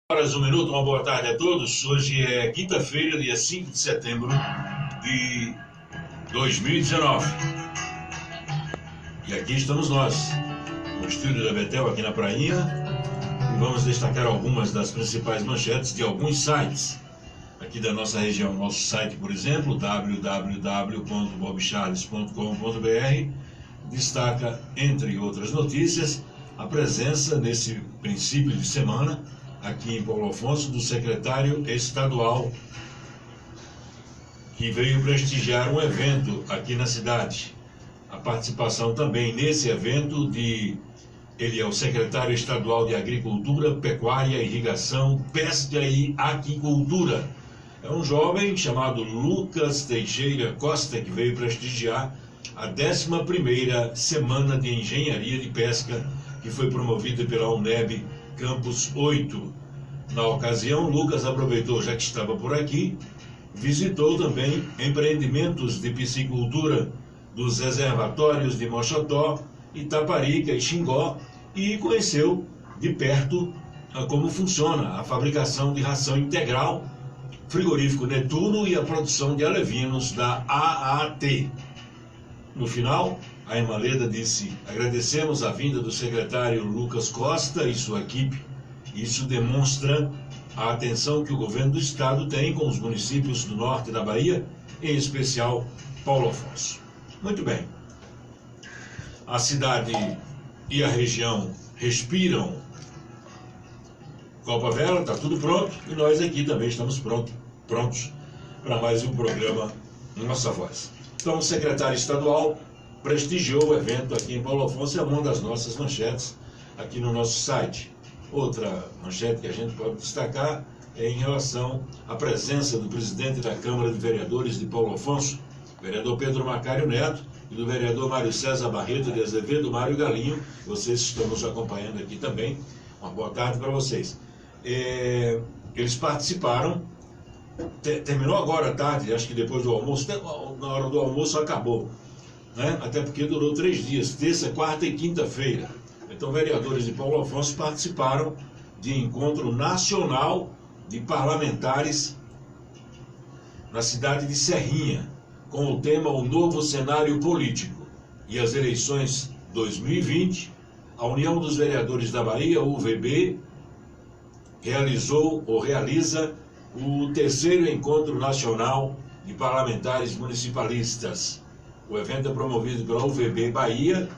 Horas, um minuto, uma boa tarde a todos. Hoje é quinta-feira, dia 5 de setembro de 2019. E aqui estamos nós, no estúdio da Betel, aqui na Prainha, e vamos destacar algumas das principais manchetes de alguns sites aqui da nossa região. Nosso site, por exemplo, www.bobcharles.com.br, destaca, entre outras notícias, a presença nesse princípio de semana aqui em Paulo Afonso, do secretário estadual que veio prestigiar um evento aqui na cidade. A participação também nesse evento ele é o secretário estadual de Agricultura, Pecuária, Irrigação, Pesca e Aquicultura. É um jovem chamado Lucas Teixeira Costa, que veio prestigiar a 11ª Semana de Engenharia de Pesca, que foi promovida pela UNEB Campus 8. Na ocasião, Lucas aproveitou, já que estava por aqui, visitou também empreendimentos de piscicultura dos reservatórios de Mochotó, Itaparica e Xingó e conheceu de perto como funciona a fabricação de ração integral, frigorífico Netuno e a produção de alevinos da AAT. No final, a irmã Leda disse: agradecemos a vinda do secretário Lucas Costa e sua equipe. Isso demonstra a atenção que o governo do estado tem com os municípios do norte da Bahia, em especial Paulo Afonso. Muito bem. A cidade e a região respiram Copa Vela, está tudo pronto, e nós aqui também estamos prontos para mais um programa Nossa Voz. Então, o secretário estadual prestigiou o evento aqui em Paulo Afonso, é uma das nossas manchetes aqui no nosso site. Outra manchete que a gente pode destacar é em relação à presença do presidente da Câmara de Vereadores de Paulo Afonso, vereador Pedro Macário Neto, e do vereador Mário César Barreto de Azevedo, Mário Galinho. Vocês estão nos acompanhando aqui também. Uma boa tarde para vocês. Eles participaram. Terminou agora à tarde, acho que depois do almoço, na hora do almoço acabou, né? Até porque durou 3 dias, terça, quarta e quinta-feira. Então, vereadores de Paulo Afonso participaram de encontro nacional de parlamentares na cidade de Serrinha, com o tema O Novo Cenário Político e as Eleições 2020. A União dos Vereadores da Bahia, UVB, realiza o 3º Encontro Nacional de Parlamentares Municipalistas. O evento é promovido pela UVB Bahia,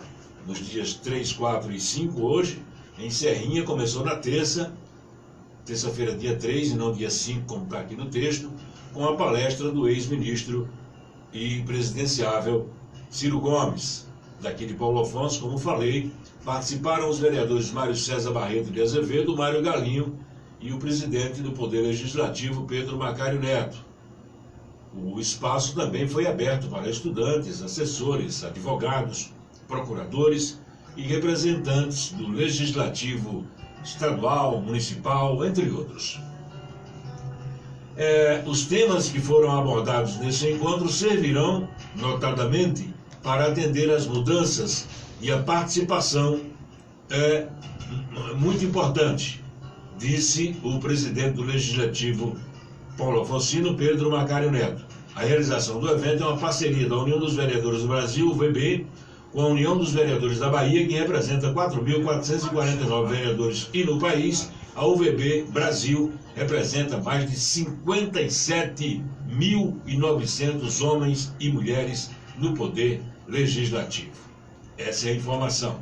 nos dias 3, 4 e 5 hoje, em Serrinha. Começou na terça-feira, dia 3, e não dia 5, como está aqui no texto, com a palestra do ex-ministro e presidenciável Ciro Gomes, daqui de Paulo Afonso. Como falei, participaram os vereadores Mário César Barreto de Azevedo, Mário Galinho e o presidente do Poder Legislativo, Pedro Macário Neto. O espaço também foi aberto para estudantes, assessores, advogados, procuradores e representantes do Legislativo estadual, municipal, entre outros. Os temas que foram abordados nesse encontro servirão, notadamente, para atender às mudanças, e a participação é muito importante, disse o presidente do Legislativo Paulo Afonsino, Pedro Macário Neto. A realização do evento é uma parceria da União dos Vereadores do Brasil, UVB, com a União dos Vereadores da Bahia, que representa 4.449 vereadores, e no país, a UVB Brasil representa mais de 57.900 homens e mulheres no Poder Legislativo. Essa é a informação.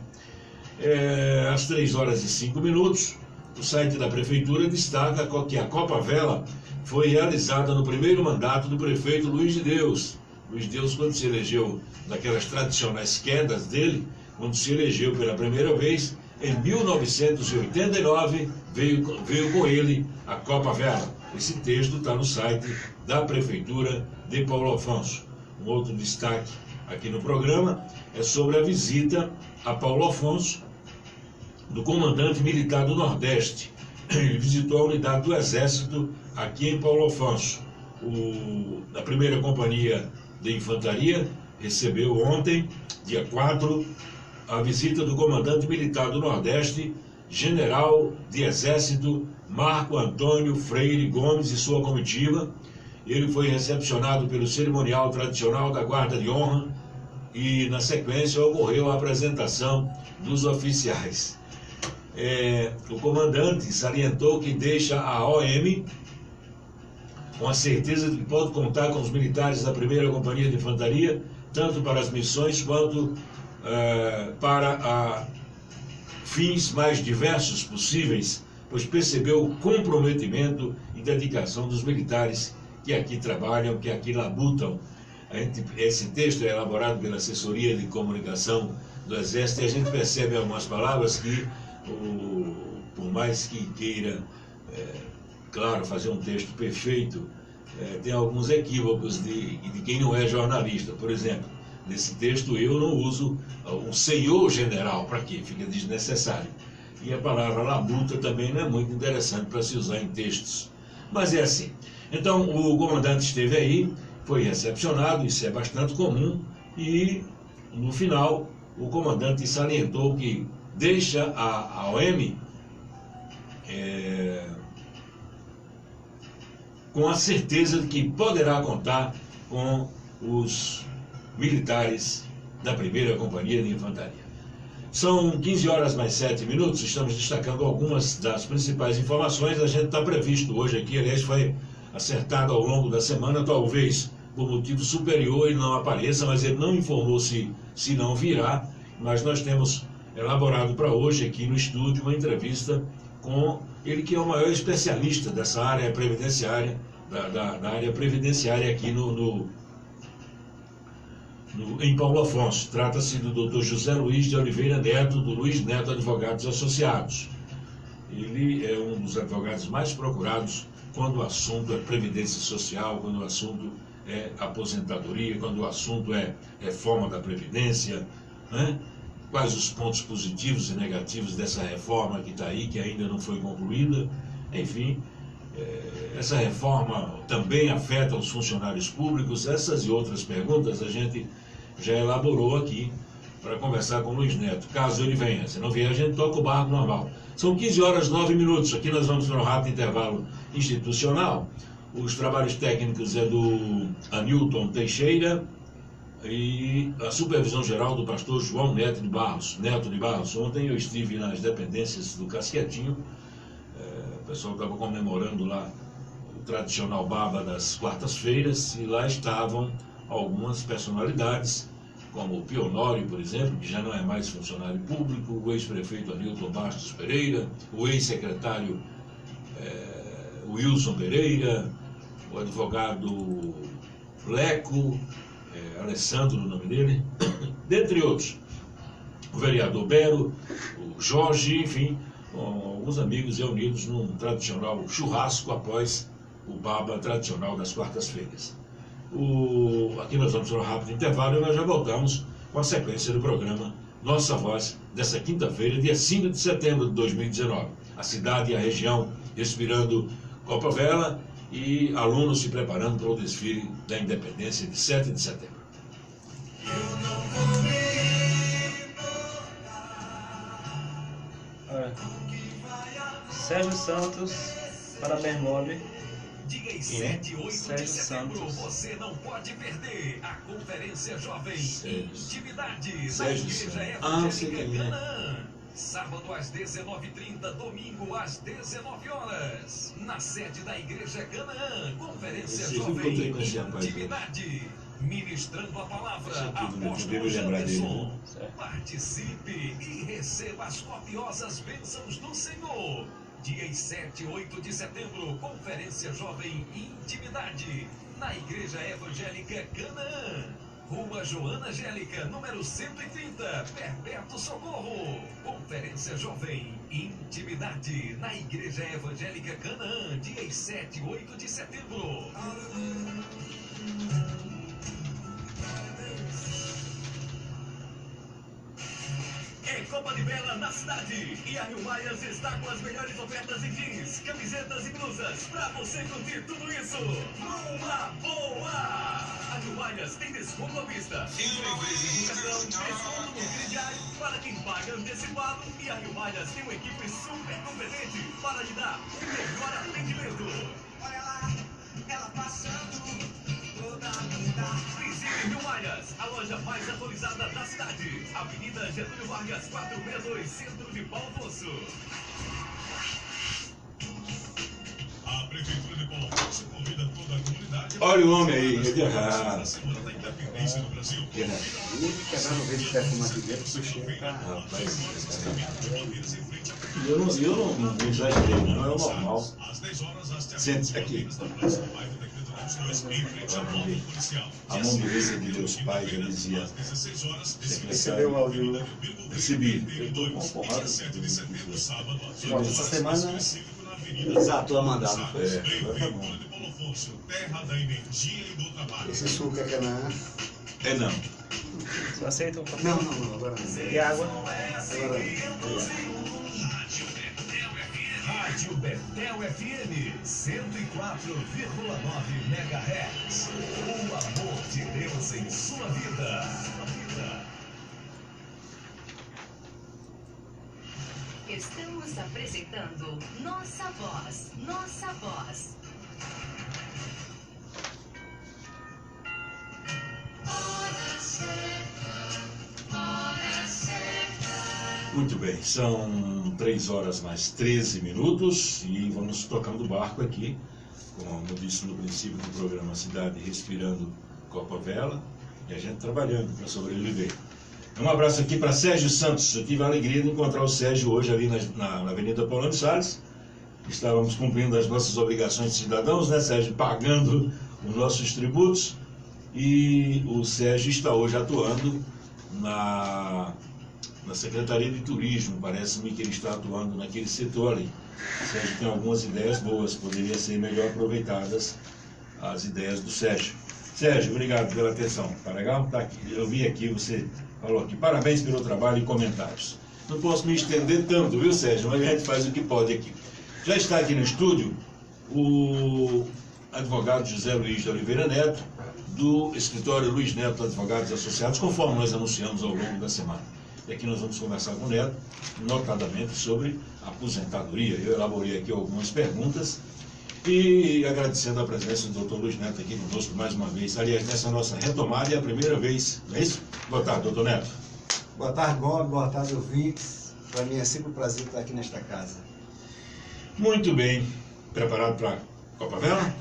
Às 3h05, o site da Prefeitura destaca que a Copa Vela foi realizada no primeiro mandato do prefeito Luiz de Deus. Luiz de Deus, quando se elegeu, naquelas tradicionais quedas dele, quando se elegeu pela primeira vez, em 1989, veio com ele a Copa Vela. Esse texto está no site da Prefeitura de Paulo Afonso. Um outro destaque aqui no programa é sobre a visita a Paulo Afonso do comandante militar do Nordeste. Ele visitou a unidade do Exército aqui em Paulo Afonso. A primeira companhia de infantaria recebeu ontem, dia 4, a visita do comandante militar do Nordeste, general de Exército Marco Antônio Freire Gomes e sua comitiva. Ele foi recepcionado pelo cerimonial tradicional da Guarda de Honra e, na sequência, ocorreu a apresentação dos oficiais. O comandante salientou que deixa a OM com a certeza de que pode contar com os militares da 1ª Companhia de Infantaria, tanto para as missões quanto para fins mais diversos possíveis, pois percebeu o comprometimento e dedicação dos militares que aqui trabalham, que aqui labutam. Esse texto é elaborado pela Assessoria de Comunicação do Exército e a gente percebe algumas palavras que, por mais que queira, claro, fazer um texto perfeito, tem alguns equívocos de quem não é jornalista. Por exemplo, nesse texto eu não uso o senhor general, para quê? Fica desnecessário. E a palavra labuta também não é muito interessante para se usar em textos. Mas é assim. Então, o comandante esteve aí, foi recepcionado, isso é bastante comum, e no final o comandante salientou que deixa a OM com a certeza de que poderá contar com os militares da 1ª Companhia de Infantaria. São 15 horas mais 7 minutos, estamos destacando algumas das principais informações. A gente está previsto hoje aqui, aliás, foi acertado ao longo da semana, talvez por motivo superior ele não apareça, mas ele não informou se não virá. Mas nós temos elaborado para hoje aqui no estúdio uma entrevista com ele, que é o maior especialista dessa área previdenciária, da área previdenciária aqui em Paulo Afonso. Trata-se do Dr. José Luiz de Oliveira Neto, do Luiz Neto Advogados Associados. Ele é um dos advogados mais procurados quando o assunto é previdência social, quando o assunto é aposentadoria, quando o assunto é reforma da Previdência, né? Quais os pontos positivos e negativos dessa reforma que está aí, que ainda não foi concluída. Enfim, essa reforma também afeta os funcionários públicos. Essas e outras perguntas a gente já elaborou aqui para conversar com o Luiz Neto, caso ele venha. Se não vier, a gente toca o barco normal. São 15 horas 9 minutos. Aqui nós vamos para um rápido intervalo institucional. Os trabalhos técnicos é do Anilton Teixeira e a supervisão geral do pastor João Neto de Barros. Ontem eu estive nas dependências do Casquetinho. O pessoal estava comemorando lá o tradicional baba das quartas-feiras e lá estavam algumas personalidades, como o Pionório, por exemplo, que já não é mais funcionário público, o ex-prefeito Anilton Bastos Pereira, o ex-secretário Wilson Pereira, o advogado Leco, Alessandro, o nome dele, dentre outros, o vereador Bero, o Jorge, enfim, alguns amigos reunidos num tradicional churrasco após o baba tradicional das quartas-feiras. Aqui nós vamos para um rápido intervalo e nós já voltamos com a sequência do programa Nossa Voz, dessa quinta-feira, dia 5 de setembro de 2019. A cidade e a região respirando Copacabana e alunos se preparando para o desfile da Independência de 7 de setembro. Sérgio Santos, parabéns, Bob. Dia 7 e 8 Sérgio de setembro, Santos. você não pode perder a Conferência Jovem Intimidade da Sérgio Igreja Santos. Evangélica Canaã. Sábado às 19h30, domingo às 19 horas. Na sede da Igreja Canaã, Conferência Jovem Intimidade. Ministrando a palavra, Apóstolo Janderson. Participe e receba as copiosas bênçãos do Senhor. Dias 7 e 8 de setembro, Conferência Jovem Intimidade, na Igreja Evangélica Canaã. Rua Joana Angélica, número 130, Perpétuo Socorro. Conferência Jovem Intimidade, na Igreja Evangélica Canaã, dias 7 e 8 de setembro. É Copa de Vela na cidade e a Rio Maias está com as melhores ofertas em jeans, camisetas e inclusas pra você curtir tudo isso numa boa. A Rio Milhas tem desconto à vista, 3 vezes no cartão, desconto no crediário para quem paga antecipado. E a Rio Milhas tem uma equipe super competente para lhe dar o melhor atendimento. Olha lá, ela passando. Visite Rio Milhas, a loja mais atualizada da cidade. Avenida Getúlio Vargas, 462, centro de Paulo Afonso. A Prefeitura de Paulo Afonso convida toda a comunidade. Olha o homem aí, ele errado. Semana da Independência do Brasil. Quebraram o vídeo que fumar aqui dentro, Rapaz, eu não exagerei, não, é o normal. Às 10 horas, as Sente-se aqui. A mão direita de Deus Pai, já dizia. recebeu o áudio. Recebi. Eu estou com uma porrada. Essa semana. Exato, a mandar. Agora tá bom. Esse suco é Canaã. É não. Você aceita um café? Não, agora não. E água? Agora Rádio Betel FM 104,9 MHz. O amor de Deus em sua vida. Estamos apresentando Nossa Voz, Nossa Voz. Muito bem, são 3 horas mais 13 minutos e vamos tocando o barco aqui, como eu disse no princípio do programa Cidade Respirando Copa Vela, e a gente trabalhando para sobreviver. Um abraço aqui para Sérgio Santos. Eu tive a alegria de encontrar o Sérgio hoje ali na Avenida Paulino Salles. Estávamos cumprindo as nossas obrigações de cidadãos, né, Sérgio? Pagando os nossos tributos. E o Sérgio está hoje atuando na Secretaria de Turismo. Parece-me que ele está atuando naquele setor ali. O Sérgio tem algumas ideias boas, poderia ser melhor aproveitadas as ideias do Sérgio. Sérgio, obrigado pela atenção. Tá legal? Tá aqui. Eu vi aqui, você falou aqui. Parabéns pelo trabalho e comentários. Não posso me estender tanto, viu, Sérgio? Mas a gente faz o que pode aqui. Já está aqui no estúdio o advogado José Luiz de Oliveira Neto, do escritório Luiz Neto Advogados Associados, conforme nós anunciamos ao longo da semana. E aqui nós vamos conversar com o Neto, notadamente sobre aposentadoria. Eu elaborei aqui algumas perguntas e agradecendo a presença do Dr. Luiz Neto aqui conosco mais uma vez. Aliás, nessa nossa retomada é a primeira vez, não é isso? Boa tarde, doutor Neto. Boa tarde, Bob. Boa tarde, ouvintes. Para mim é sempre um prazer estar aqui nesta casa. Muito bem. Preparado para Copa Vela?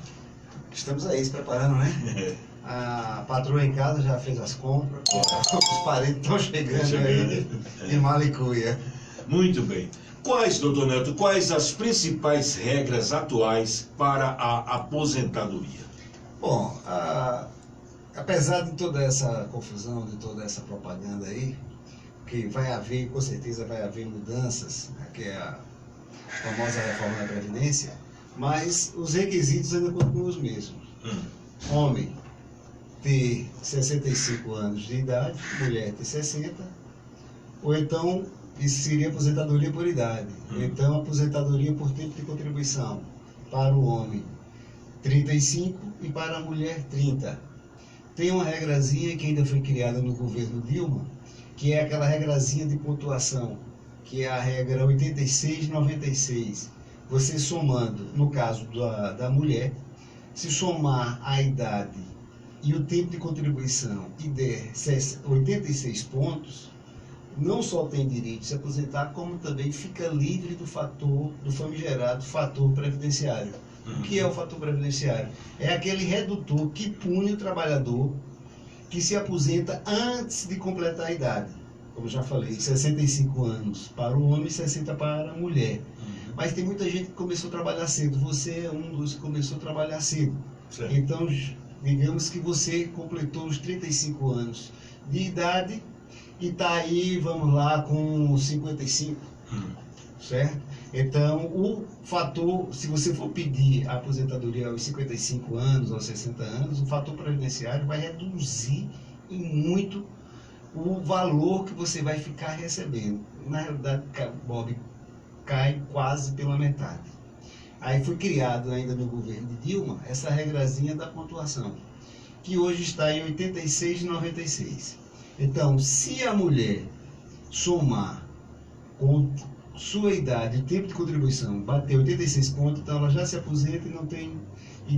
Estamos aí se preparando, né? A patroa em casa já fez as compras. Os parentes estão chegando aí de Malicuia. Muito bem. Doutor Neto, quais as principais regras atuais para a aposentadoria? Bom, apesar de toda essa confusão, de toda essa propaganda aí, que vai haver, com certeza vai haver mudanças, né, que é a famosa reforma da Previdência, mas os requisitos ainda continuam os mesmos. Homem ter 65 anos de idade, mulher ter 60, ou então isso seria aposentadoria por idade. Então, aposentadoria por tempo de contribuição para o homem 35 e para a mulher 30. Tem uma regrazinha que ainda foi criada no governo Dilma, que é aquela regrazinha de pontuação, que é a regra 86-96. Você somando, no caso da mulher, se somar a idade e o tempo de contribuição e der 86 pontos, não só tem direito de se aposentar, como também fica livre do famigerado fator previdenciário. O que é o fator previdenciário? É aquele redutor que pune o trabalhador que se aposenta antes de completar a idade. Como já falei, 65 anos para o homem e 60 para a mulher. Mas tem muita gente que começou a trabalhar cedo. Você é um dos que começou a trabalhar cedo. Certo. Então, digamos que você completou os 35 anos de idade e está aí, vamos lá, com 55, certo? Então, o fator, se você for pedir a aposentadoria aos 55 anos, aos 60 anos, o fator previdenciário vai reduzir em muito o valor que você vai ficar recebendo. Na realidade, Bob, cai quase pela metade. Aí foi criado ainda no governo de Dilma essa regrazinha da pontuação, que hoje está em 86,96. Então, se a mulher somar com sua idade e tempo de contribuição bater 86 pontos, então ela já se aposenta e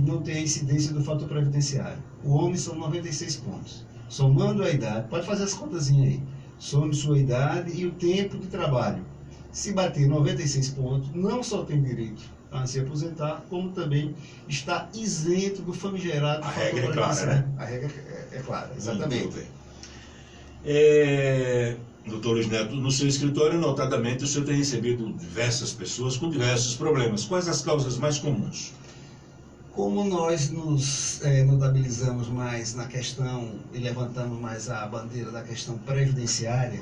não tem a incidência do fator previdenciário. O homem são 96 pontos. Somando a idade, pode fazer as contazinhas aí, some sua idade e o tempo de trabalho. Se bater 96 pontos, não só tem direito a se aposentar, como também está isento do famigerado A fator regra é clara, previdenciário. né? A regra é clara, exatamente. Muito bem. Doutor Luiz Neto, no seu escritório, notadamente, o senhor tem recebido diversas pessoas com diversos problemas. Quais as causas mais comuns? Como nós nos notabilizamos mais na questão e levantamos mais a bandeira da questão previdenciária,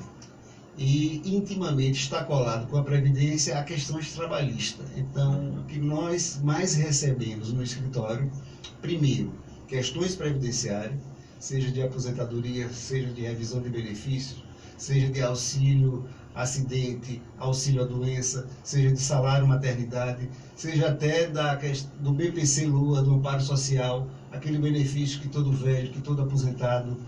e intimamente está colado com a Previdência a questões trabalhistas. Então, o que nós mais recebemos no escritório, primeiro, questões previdenciárias, seja de aposentadoria, seja de revisão de benefícios, seja de auxílio acidente, auxílio à doença, seja de salário maternidade, seja até do BPC Lua, do amparo social, aquele benefício que todo velho, que todo aposentado,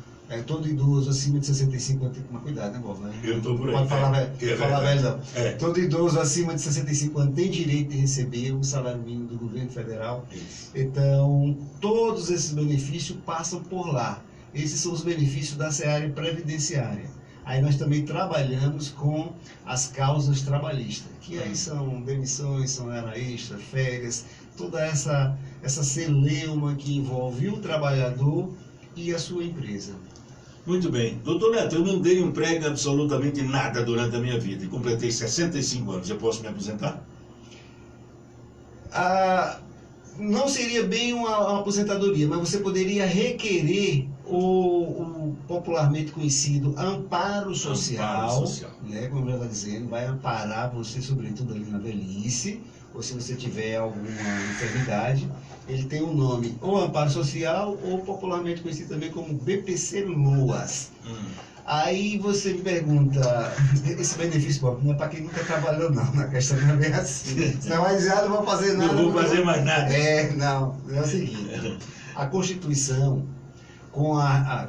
todo idoso acima de 65 anos tem que tomar cuidado, né, Bob? Eu estou por aí. Pode falar, falar velho, não. É. Todo idoso acima de 65 anos tem direito de receber o salário mínimo do governo federal. Isso. Então, todos esses benefícios passam por lá. Esses são os benefícios da seara previdenciária. Aí nós também trabalhamos com as causas trabalhistas, que aí são demissões, são hora extra, férias, toda essa celeuma que envolve o trabalhador e a sua empresa. Muito bem. Doutor Neto, eu não dei emprego em absolutamente nada durante a minha vida e completei 65 anos. Eu posso me aposentar? Não seria bem uma aposentadoria, mas você poderia requerer o popularmente conhecido amparo social, né, como ela está dizendo, vai amparar você, sobretudo ali na velhice, ou se você tiver alguma enfermidade. Ele tem um nome, ou amparo social, ou popularmente conhecido também como BPC Loas. Aí você me pergunta, esse benefício não é para quem nunca trabalhou não, na questão não é bem assim. Senão vai dizer, não vou fazer nada. Não vou fazer mais nada. Não, é o seguinte, a Constituição, com a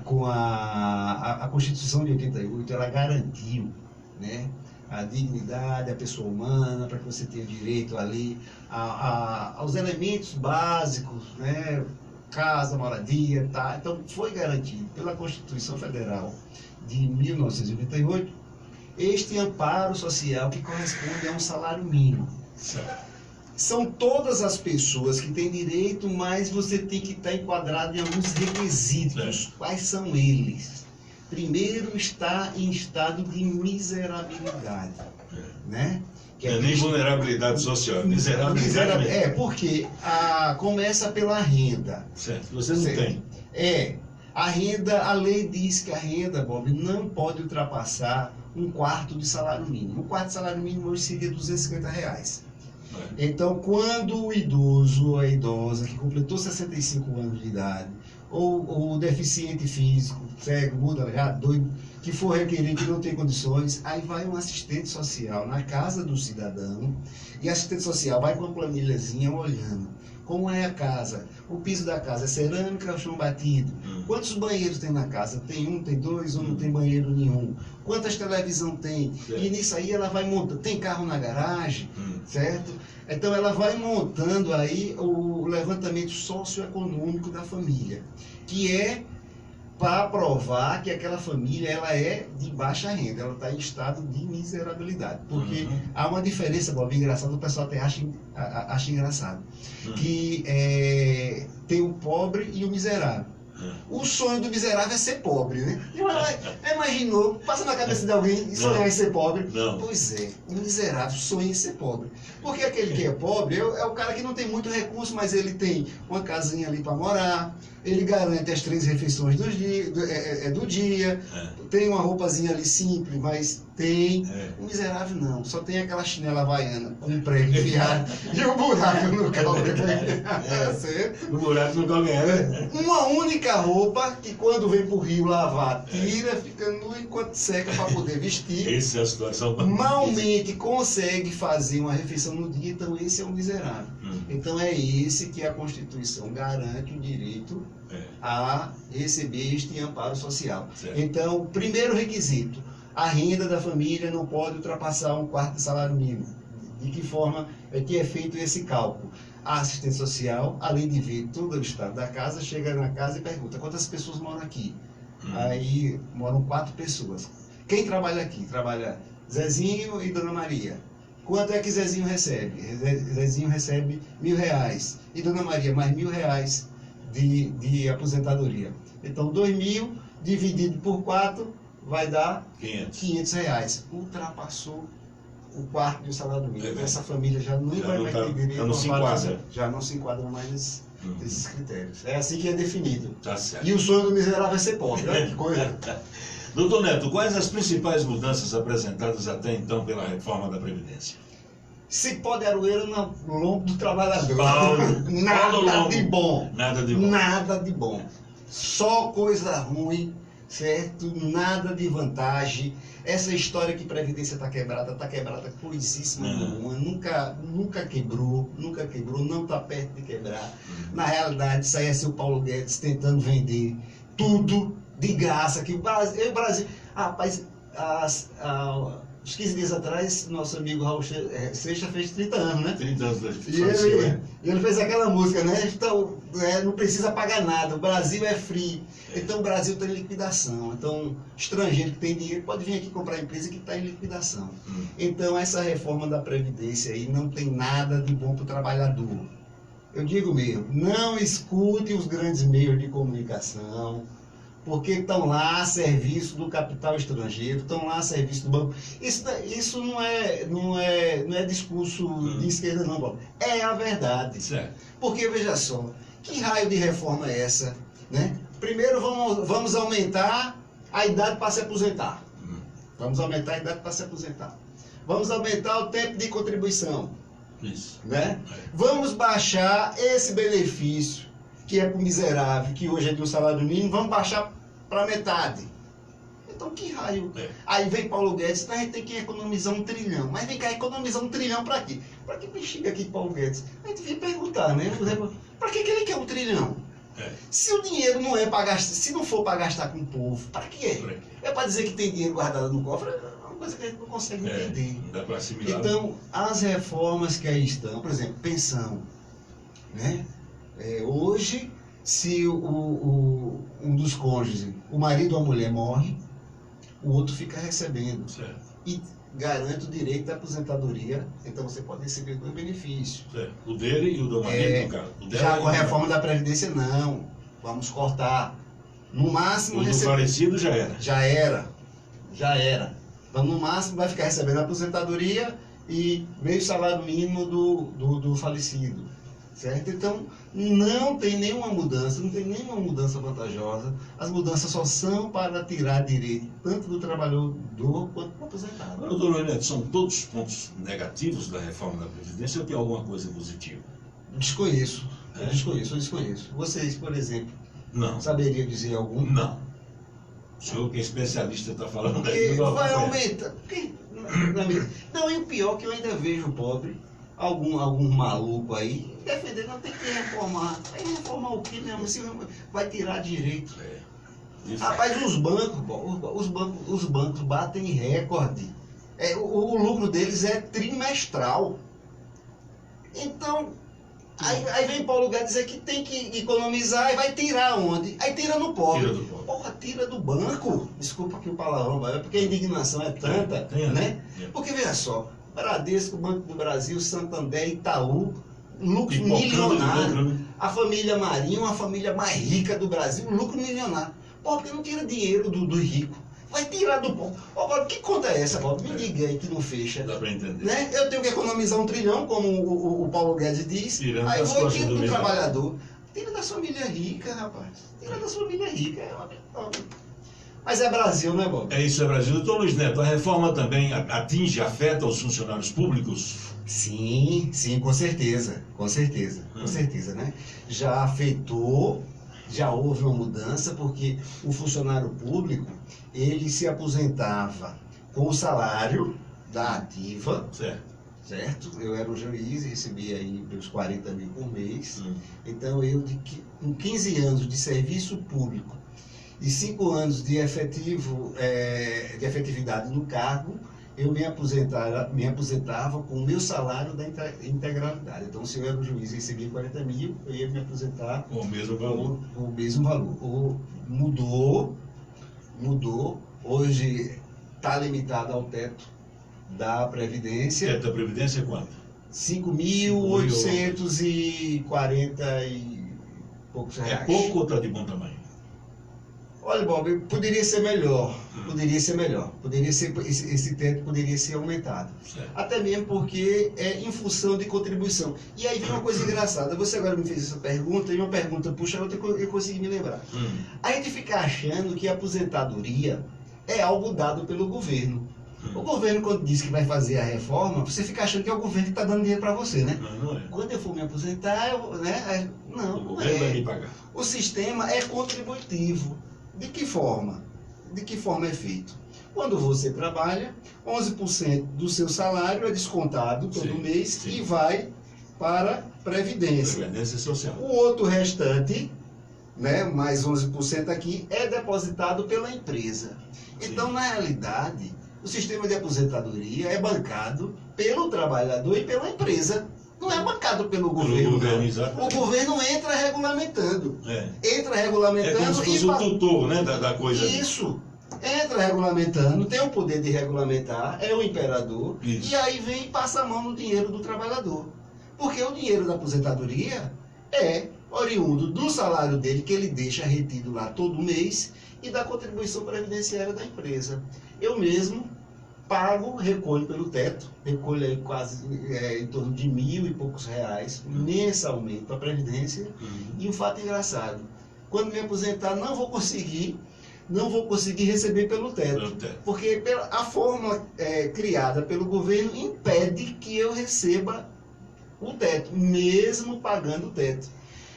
Constituição de 88, ela garantiu, né, a dignidade, a pessoa humana, para que você tenha direito ali aos elementos básicos, né, casa, moradia, tá? Então foi garantido pela Constituição Federal de 1988 este amparo social que corresponde a um salário mínimo. São todas as pessoas que têm direito, mas você tem que estar enquadrado em alguns requisitos. Quais são eles? Primeiro, está em estado de miserabilidade, né? Que é nem vulnerabilidade social, miserabilidade mesmo. Porque começa pela renda. Certo, você não tem. A renda, a lei diz que a renda, Bob, não pode ultrapassar um quarto de salário mínimo. Um quarto de salário mínimo hoje seria R$250. Então, quando o idoso ou a idosa que completou 65 anos de idade, ou o deficiente físico, cego, muda, já doido, que for requerer que não tem condições, aí vai um assistente social na casa do cidadão, e a assistente social vai com uma planilhazinha olhando como é a casa. O piso da casa é cerâmica, o chão batido. Quantos banheiros tem na casa? Tem um, tem dois, ou não tem banheiro nenhum? Quantas televisão tem? E nisso aí ela vai montando. Tem carro na garagem, certo? Então ela vai montando aí o levantamento socioeconômico da família, que é para provar que aquela família ela é de baixa renda, ela está em estado de miserabilidade. Porque há uma diferença, Bob, engraçado, o pessoal até acha engraçado, que tem o pobre e o miserável. O sonho do miserável é ser pobre, né? Imaginou, passa na cabeça de alguém sonhar em ser pobre? Não. Pois é, o miserável sonha em ser pobre. Porque aquele que é pobre é o cara que não tem muito recurso, mas ele tem uma casinha ali para morar, ele garante as 3 refeições do dia, tem uma roupazinha ali simples, mas tem. O miserável não, só tem aquela chinela havaiana com um prego enfiado e um buraco no calcanhar. No buraco no calcanhar. Uma única roupa que quando vem pro rio lavar, tira, fica nu enquanto seca para poder vestir. Essa é a situação. Malmente consegue fazer uma refeição no dia, então esse é o miserável. Então é esse que a Constituição garante o direito a receber este amparo social. Certo. Então, o primeiro requisito, a renda da família não pode ultrapassar 1/4 do salário mínimo. De que forma é que é feito esse cálculo? A assistente social, além de ver todo o estado da casa, chega na casa e pergunta: quantas pessoas moram aqui? Aí moram 4 pessoas. Quem trabalha aqui? Trabalha Zezinho e Dona Maria. Quanto é que Zezinho recebe? Zezinho recebe R$1.000. E Dona Maria, mais R$1.000 de aposentadoria. Então, 2.000 dividido por 4 vai dar R$500. Ultrapassou o 1/4 do salário mínimo. Essa família já não vai mais ter direito. Já não se enquadra mais nesses critérios. É assim que é definido. Tá certo. E o sonho do miserável é ser pobre. Olha que coisa. Doutor Neto, quais as principais mudanças apresentadas até então pela reforma da Previdência? Cipó de aroeiro no lombo do trabalhador. Nada de bom. Nada de bom. Nada de bom. Só coisa ruim, certo? Nada de vantagem. Essa história que Previdência está quebrada coisíssima nenhuma. Nunca quebrou, não está perto de quebrar. Na realidade, isso aí é seu Paulo Guedes tentando vender tudo de graça. Que o Brasil rapaz, uns 15 dias atrás, nosso amigo Raul Seixas fez 30 anos, né? 30 anos da E ele fez aquela música, né? Então, não precisa pagar nada, o Brasil é free. Então, o Brasil está em liquidação. Então, estrangeiro que tem dinheiro pode vir aqui comprar empresa que está em liquidação. Então, essa reforma da Previdência aí não tem nada de bom para o trabalhador. Eu digo mesmo, não escute os grandes meios de comunicação, porque estão lá a serviço do capital estrangeiro, estão lá a serviço do banco. Isso não é discurso de esquerda não, Bob. É a verdade. Certo. Porque, veja só, que raio de reforma é essa? Né? Primeiro vamos aumentar a idade para se aposentar. Vamos aumentar a idade para se aposentar. Vamos aumentar o tempo de contribuição. Isso. Né? Vamos baixar esse benefício que é para o miserável, que hoje é de um salário mínimo, vamos baixar para metade. Então, que raio? Aí vem Paulo Guedes, a gente tem que economizar 1 trilhão. Mas vem cá, economizar 1 trilhão para quê? Para que bexiga aqui Paulo Guedes? A gente vem perguntar, né? Para que ele quer 1 trilhão? Se o dinheiro não é para gastar, se não for para gastar com o povo, para quê? É para dizer que tem dinheiro guardado no cofre? É uma coisa que a gente não consegue entender. Não dá para assimilar. Então, as reformas que aí estão, por exemplo, pensão, né? Hoje, se um dos cônjuges, o marido ou a mulher morre, o outro fica recebendo. Certo. E garante o direito da aposentadoria, então você pode receber 2 benefícios. Certo. O dele e o do marido, no caso. Já com a reforma da Previdência, não. Vamos cortar. No máximo... O do falecido já era. Já era. Então, no máximo, vai ficar recebendo a aposentadoria e meio salário mínimo do falecido. Certo? Então, não tem nenhuma mudança vantajosa. As mudanças só são para tirar direito, tanto do trabalhador quanto do aposentado. Agora, doutor Neto, são todos pontos negativos da reforma da Previdência ou tem alguma coisa positiva? Desconheço. Eu desconheço. Vocês, por exemplo, não saberiam dizer algum? Não. O senhor que é especialista está falando daí. Vai aumentar. Não, e o pior é que eu ainda vejo o pobre, algum maluco aí, defendendo, não tem que reformar. Vai reformar o quê mesmo? Se vai tirar direito. Rapaz, os bancos batem recorde. O lucro deles é trimestral. Então, aí vem Paulo Guedes dizer que tem que economizar e vai tirar onde? Aí tira no pobre. Tira do pobre. Porra, tira do banco. Desculpa aqui o palavrão, porque a indignação é tanta, né? Porque veja só, Bradesco, Banco do Brasil, Santander, Itaú, lucro milionário. A família Marinho, a família mais rica do Brasil, lucro milionário. Pô, porque não tira dinheiro do rico. Vai tirar do pobre. Ó, Bob, que conta é essa, Bob? Me diga aí que não fecha. Dá para entender. Né? Eu tenho que economizar 1 trilhão, como o Paulo Guedes diz. Tirando aí vou e tiro do trabalhador. Tira da família rica, rapaz. Tira da família rica. Mas é Brasil, né, Bob? É isso, é Brasil. Doutor Luiz Neto, a reforma também atinge, afeta os funcionários públicos? Sim, com certeza, com certeza, né? Já afetou, já houve uma mudança, porque o funcionário público, ele se aposentava com o salário da ativa, certo? Eu era um juiz e recebia aí meus 40 mil por mês. Então eu, com 15 anos de serviço público e 5 anos de efetividade no cargo, eu me aposentava com o meu salário da integralidade. Então, se eu era um juiz e recebia 40 mil, eu ia me aposentar com o mesmo valor. Com o mesmo valor. Mudou. Hoje está limitado ao teto da Previdência. Teto da Previdência é quanto? 5.840 e poucos reais. É pouco ou está de bom tamanho? Olha, Bob, poderia ser melhor. Esse teto poderia ser aumentado. Certo. Até mesmo porque é em função de contribuição. E aí vem uma coisa engraçada. Você agora me fez essa pergunta, e uma pergunta puxa a outra, eu consegui me lembrar. A gente fica achando que a aposentadoria é algo dado pelo governo. O governo, quando diz que vai fazer a reforma, você fica achando que é o governo que está dando dinheiro para você, né? Não é. Quando eu for me aposentar, O governo vai me pagar. O sistema é contributivo. De que forma? De que forma é feito? Quando você trabalha, 11% do seu salário é descontado todo mês e vai para a Previdência. Previdência Social. O outro restante, né, mais 11% aqui, é depositado pela empresa. Então, na realidade, o sistema de aposentadoria é bancado pelo trabalhador e pela empresa. Não é bancado pelo governo. O governo entra regulamentando. É como se fosse o tutor, né, da coisa. Isso. Entra regulamentando, tem o poder de regulamentar, é o imperador. Isso. E aí vem e passa a mão no dinheiro do trabalhador. Porque o dinheiro da aposentadoria é oriundo do salário dele, que ele deixa retido lá todo mês, e da contribuição previdenciária da empresa. Eu mesmo pago, recolho pelo teto, recolho aí quase em torno de 1.000 e poucos reais mensalmente para a Previdência. E um fato engraçado, quando me aposentar não vou conseguir receber pelo teto, porque a forma criada pelo governo impede que eu receba o teto, mesmo pagando o teto.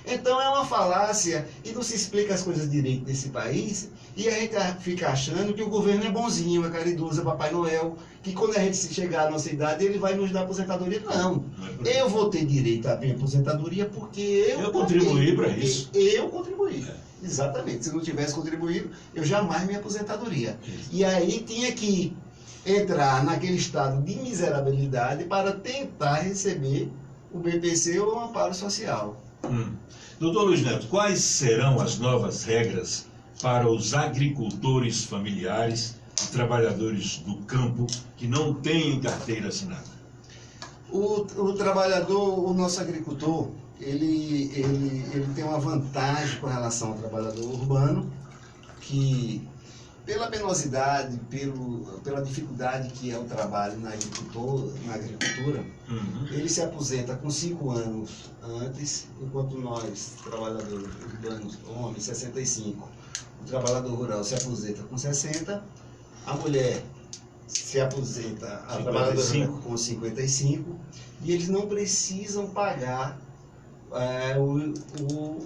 Então é uma falácia e não se explica as coisas direito nesse país, e a gente fica achando que o governo é bonzinho, é caridoso, é Papai Noel, que quando a gente chegar à nossa idade ele vai nos dar aposentadoria. Não, eu vou ter direito à minha aposentadoria porque eu contribuí para isso. Eu contribuí. Exatamente, se não tivesse contribuído, eu jamais me aposentadoria. E aí tinha que entrar naquele estado de miserabilidade para tentar receber o BPC ou o amparo social. Doutor Luiz Neto, quais serão as novas regras para os agricultores familiares e trabalhadores do campo que não têm carteira assinada? O trabalhador, o nosso agricultor, ele tem uma vantagem com relação ao trabalhador urbano, que pela penosidade, pela dificuldade que é o trabalho na agricultura, ele se aposenta com 5 anos antes, enquanto nós, trabalhadores urbanos, homens, 65, o trabalhador rural se aposenta com 60, a mulher se aposenta, a trabalhadora rural com 55, e eles não precisam pagar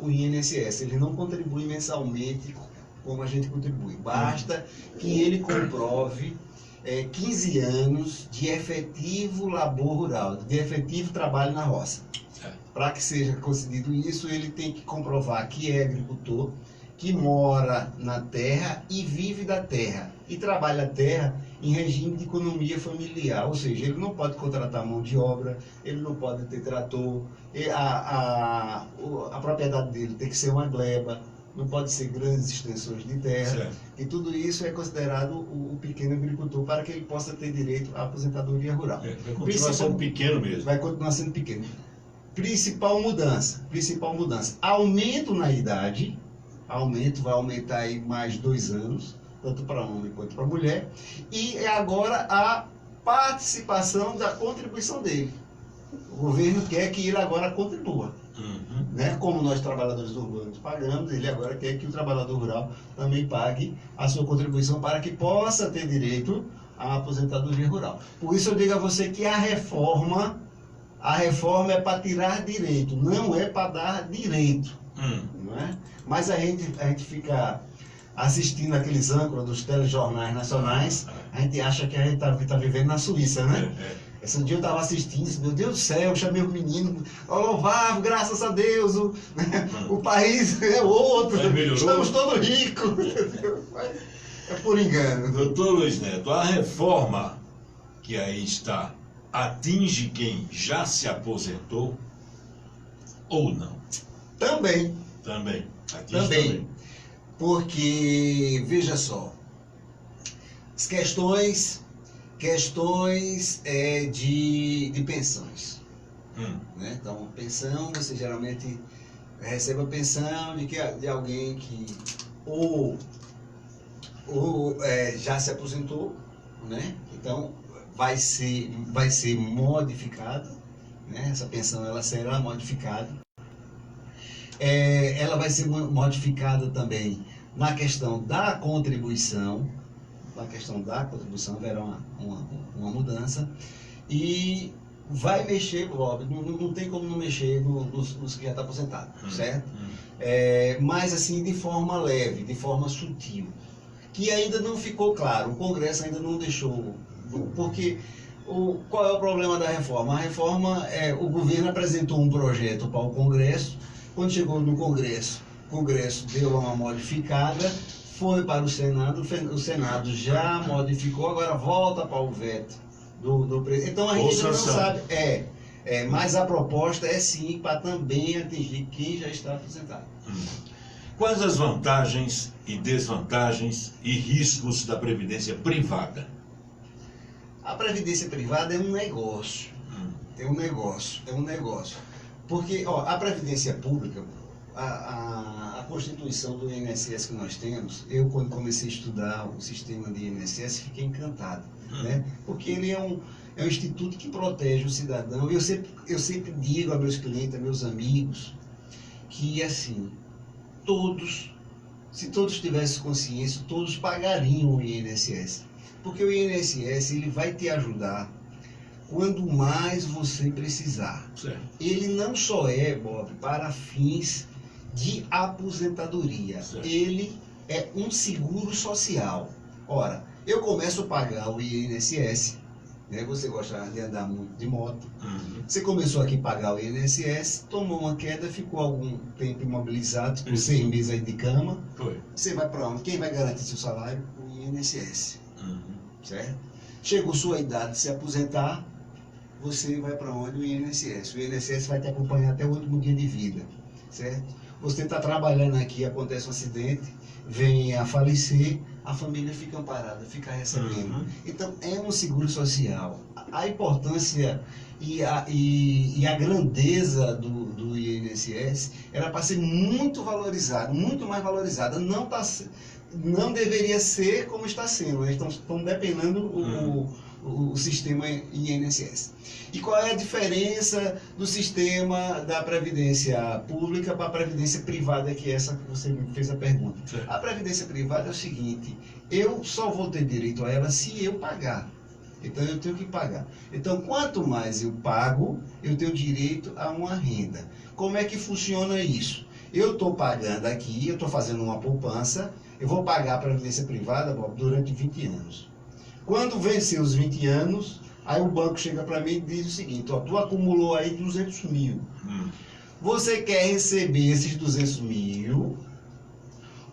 o INSS, eles não contribuem mensalmente como a gente contribui. Basta que ele comprove 15 anos de efetivo labor rural, de efetivo trabalho na roça. Para que seja concedido isso, ele tem que comprovar que é agricultor, que mora na terra e vive da terra, e trabalha a terra em regime de economia familiar, ou seja, ele não pode contratar mão de obra, ele não pode ter trator, a propriedade dele tem que ser uma gleba, não pode ser grandes extensões de terra, e tudo isso é considerado o pequeno agricultor para que ele possa ter direito à aposentadoria rural. Vai continuar sendo pequeno mesmo. Vai continuar sendo pequeno. Principal mudança, aumento na idade, vai aumentar aí mais 2 anos, tanto para homem quanto para mulher, e agora a participação da contribuição dele. O governo quer que ele agora contribua. Uhum. Né? Como nós trabalhadores urbanos pagamos, ele agora quer que o trabalhador rural também pague a sua contribuição para que possa ter direito à aposentadoria rural. Por isso eu digo a você que a reforma é para tirar direito, não é para dar direito. Não é? Mas a gente fica assistindo aqueles âncoras dos telejornais nacionais, a gente acha que a gente está vivendo na Suíça, né? Esse dia eu estava assistindo, meu Deus do céu, eu chamei o menino, louvável, graças a Deus, o país é outro, estamos todos ricos. É por engano. Doutor Luiz Neto, a reforma que aí está atinge quem já se aposentou ou não? Também. Também. Atinge Também. Porque, veja só, as questões de pensões. Né? Então, pensão, você geralmente recebe a pensão de alguém que ou já se aposentou, né? Então vai ser modificada, né? Essa pensão ela será modificada. Ela vai ser modificada também na questão da contribuição. Na questão da contribuição haverá uma mudança e vai mexer, óbvio, não tem como não mexer nos que já estão aposentados, certo? Mas assim, de forma leve, de forma sutil, que ainda não ficou claro, o Congresso ainda não deixou, porque qual é o problema da reforma? A reforma, o governo apresentou um projeto para o Congresso, quando chegou no Congresso, o Congresso deu uma modificada, foi para o Senado já modificou, agora volta para o veto do presidente. Então a gente ainda não sabe. Mas a proposta é sim para também atingir quem já está aposentado. Quais as vantagens e desvantagens e riscos da previdência privada? A previdência privada é um negócio. É um negócio. Porque a previdência pública, a constituição do INSS que nós temos, eu quando comecei a estudar o sistema de INSS fiquei encantado, né? Porque ele é um instituto que protege o cidadão. Eu sempre digo a meus clientes, a meus amigos, que assim, se todos tivessem consciência, todos pagariam o INSS. Porque o INSS ele vai te ajudar quando mais você precisar. Certo. Ele não só Bob, para fins de aposentadoria. Certo. Ele é um seguro social. Ora, eu começo a pagar o INSS, né? Você gosta de andar muito de moto. Você começou aqui a pagar o INSS, tomou uma queda, ficou algum tempo imobilizado, por 6 meses aí de cama. Foi. Você vai para onde? Quem vai garantir seu salário? O INSS. Certo? Chegou sua idade de se aposentar, você vai para onde? O INSS. O INSS vai te acompanhar até o último dia de vida. Certo? Você está trabalhando aqui, acontece um acidente, vem a falecer, a família fica amparada, fica recebendo. Então, é um seguro social. A importância e a grandeza do INSS era para ser muito valorizado, muito mais valorizada. Não deveria ser como está sendo. Eles estão depenando o sistema INSS. E qual é a diferença do sistema da previdência pública para a previdência privada, que é essa que você me fez a pergunta? Certo. A previdência privada é o seguinte, eu só vou ter direito a ela se eu pagar. Então eu tenho que pagar. Então quanto mais eu pago, eu tenho direito a uma renda. Como é que funciona isso? Eu estou pagando aqui, eu estou fazendo uma poupança, eu vou pagar a previdência privada, Bob, durante 20 anos. Quando vencer os 20 anos, aí o banco chega para mim e diz o seguinte, tu acumulou aí 200 mil. Você quer receber esses 200 mil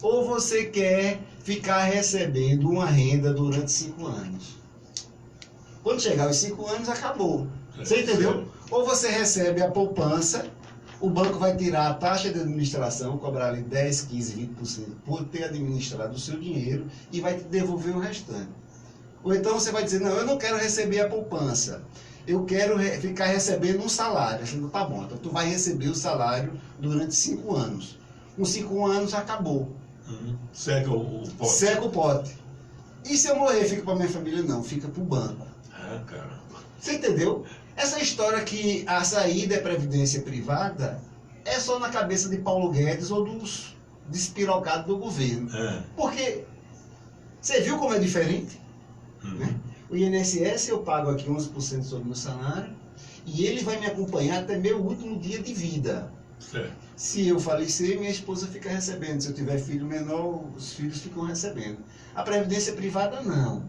ou você quer ficar recebendo uma renda durante 5 anos? Quando chegar os 5 anos, acabou. Você entendeu? Ou você recebe a poupança, o banco vai tirar a taxa de administração, cobrar ali 10, 15, 20% por ter administrado o seu dinheiro e vai te devolver o restante. Ou então você vai dizer, não, eu não quero receber a poupança, eu quero ficar recebendo um salário. Assim, tá bom, então tu vai receber o salário durante 5 anos. Com 5 anos acabou. Seca o pote. Seca o pote. E se eu morrer, fica para minha família? Não, fica para o banco. Caramba. Você entendeu? Essa história que a saída é previdência privada é só na cabeça de Paulo Guedes ou dos despirocados do governo. Porque você viu como é diferente? Né? O INSS eu pago aqui 11% sobre o meu salário e ele vai me acompanhar até meu último dia de vida. Se eu falecer, minha esposa fica recebendo. Se eu tiver filho menor, os filhos ficam recebendo. A previdência privada, não.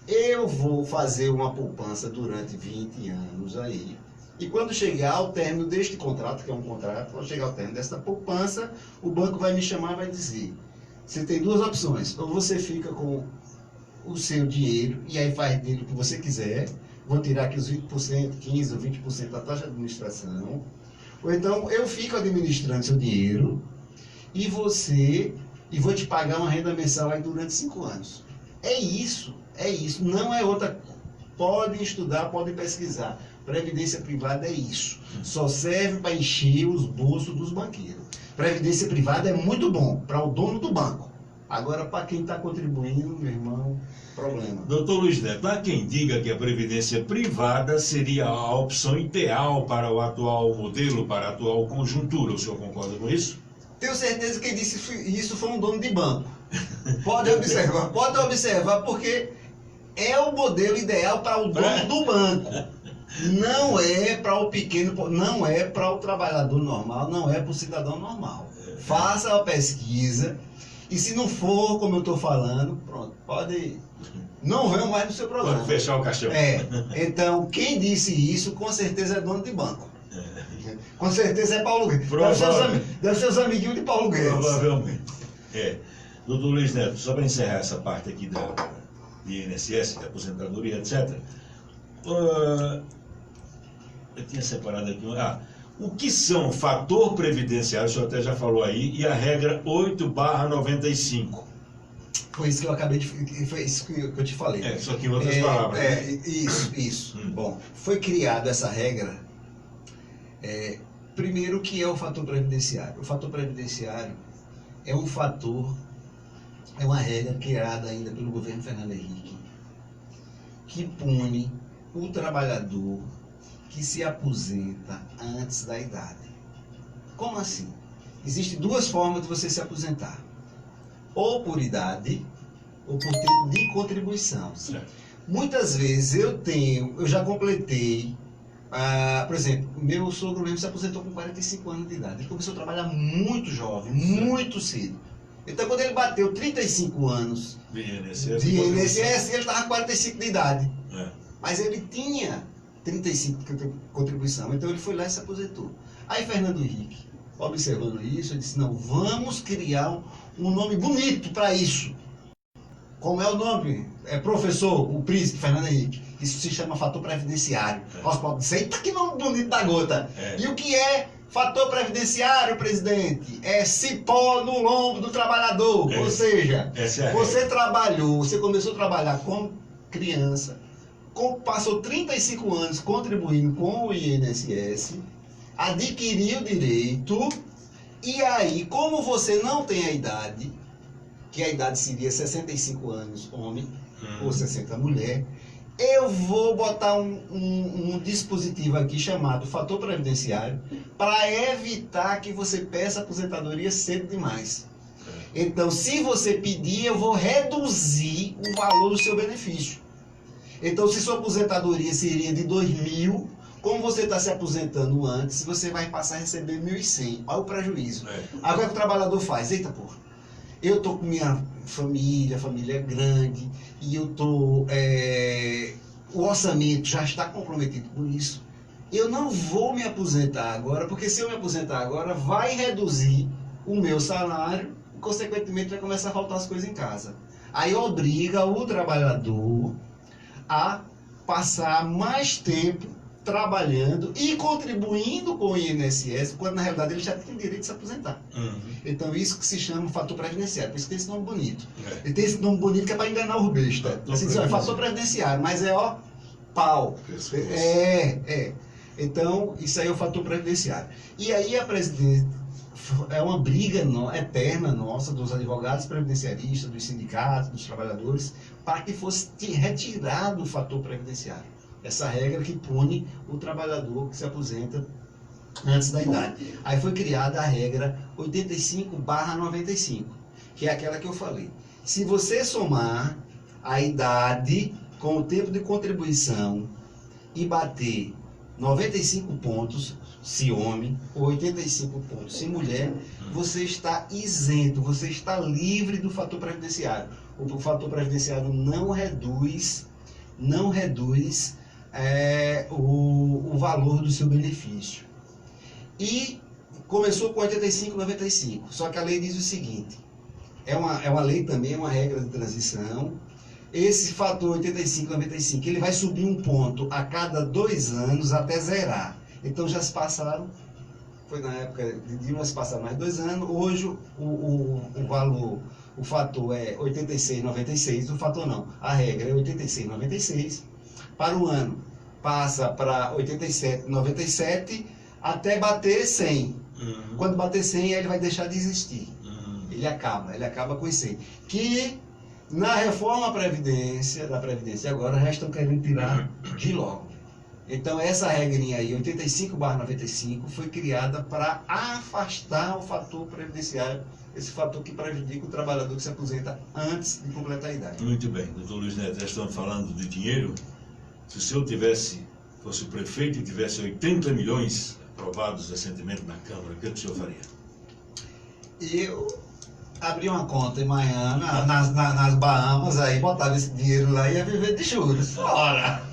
Eu vou fazer uma poupança durante 20 anos aí. E quando chegar ao término deste contrato, que é um contrato, quando chegar ao término desta poupança, o banco vai me chamar e vai dizer: você tem duas opções. Ou você fica com o seu dinheiro e aí faz dele o que você quiser. Vou tirar aqui os 20%, 15% ou 20% da taxa de administração. Ou então eu fico administrando seu dinheiro e vou te pagar uma renda mensal aí durante 5 anos. É isso, não é outra. Podem estudar, podem pesquisar. Previdência privada é isso. Só serve para encher os bolsos dos banqueiros. Previdência privada é muito bom para o dono do banco. Agora, para quem está contribuindo, meu irmão, problema. Doutor Luiz Neto, há quem diga que a previdência privada seria a opção ideal para o atual modelo, para a atual conjuntura. O senhor concorda com isso? Tenho certeza que quem disse isso foi um dono de banco. Pode observar, porque é o modelo ideal para o dono do banco. Não é para o pequeno, não é para o trabalhador normal, não é para o cidadão normal. Faça a pesquisa e se não for como eu estou falando, pronto, pode... Não venham mais no seu programa. Pode fechar o caixão. Então, quem disse isso, com certeza é dono de banco. Com certeza é Paulo Guedes. Deve ser os amiguinhos de Paulo Guedes. Provavelmente. Doutor Luiz Neto, só para encerrar essa parte aqui de INSS, de aposentadoria, etc. Eu tinha separado aqui. O que são fator previdenciário, o senhor até já falou aí, e a regra 8/95? Foi isso que eu acabei de... Foi isso que eu te falei. Só que em outras palavras. Isso. Bom, foi criada essa regra. Primeiro, o que é o fator previdenciário? O fator previdenciário é um fator, é uma regra criada ainda pelo governo Fernando Henrique, que pune o trabalhador que se aposenta antes da idade. Como assim? Existem duas formas de você se aposentar. Ou por idade, ou por tempo de contribuição. Muitas vezes eu já completei, por exemplo, meu sogro mesmo se aposentou com 45 anos de idade. Ele começou a trabalhar muito jovem, muito cedo. Então, quando ele bateu 35 anos de INSS, ele estava com 45 de idade. Mas ele tinha 35 de contribuição. Então, ele foi lá e se aposentou. Aí, Fernando Henrique, observando isso, ele disse: não, vamos criar um nome bonito para isso. Como é o nome? Professor, o príncipe Fernando Henrique. Isso se chama fator previdenciário. Os pobres dizem: eita, que nome bonito da gota. E o que é fator previdenciário, presidente? É cipó no lombo do trabalhador. Ou seja, você trabalhou, você começou a trabalhar como criança, passou 35 anos contribuindo com o INSS, adquiriu o direito, e aí, como você não tem a idade, que a idade seria 65 anos homem, ou 60 mulher, eu vou botar um dispositivo aqui chamado fator previdenciário para evitar que você peça aposentadoria cedo demais. Então, se você pedir, eu vou reduzir o valor do seu benefício. Então, se sua aposentadoria seria de 2.000, como você está se aposentando antes, você vai passar a receber 1.100. Olha o prejuízo. Agora o que o trabalhador faz? Eita, porra, eu estou com minha família, a família é grande, e eu estou... o orçamento já está comprometido por isso. Eu não vou me aposentar agora, porque se eu me aposentar agora, vai reduzir o meu salário, e consequentemente vai começar a faltar as coisas em casa. Aí obriga o trabalhador a passar mais tempo trabalhando e contribuindo com o INSS, quando na realidade ele já tem direito de se aposentar. Então isso que se chama fator previdenciário, por isso que tem esse nome bonito. E tem esse nome bonito que é para enganar os bestas. Assim, é fator previdenciário, mas é pau. Então isso aí é o fator previdenciário. E aí a presidente, é uma briga eterna nossa, dos advogados previdenciaristas, dos sindicatos, dos trabalhadores, para que fosse retirado o fator previdenciário. Essa regra que pune o trabalhador que se aposenta antes da idade. Aí foi criada a regra 85/95, que é aquela que eu falei. Se você somar a idade com o tempo de contribuição e bater 95 pontos, se homem, ou 85 pontos, se mulher, você está isento, você está livre do fator previdenciário. O fator previdenciário não reduz o valor do seu benefício. E começou com 85/95, só que a lei diz o seguinte, é uma lei também, é uma regra de transição. Esse fator 85/95, ele vai subir um ponto a cada 2 anos até zerar. Então já se passaram, foi na época de Dilma, se passaram mais 2 anos, hoje o valor, o fator é 86,96, o fator não, a regra é 86,96, para o ano passa para 87,97 até bater 100. Quando bater 100, ele vai deixar de existir. Ele acaba com isso aí. Que na reforma da Previdência agora já estão querendo tirar de logo. Então essa regrinha aí, 85/95, foi criada para afastar o fator previdenciário, esse fator que prejudica o trabalhador que se aposenta antes de completar a idade. Muito bem, doutor Luiz Neto, já estamos falando de dinheiro. Se o senhor fosse o prefeito e tivesse 80 milhões aprovados recentemente na Câmara, o que o senhor faria? Eu abri uma conta em Miami, nas Bahamas, aí botava esse dinheiro lá e ia viver de juros. Fora!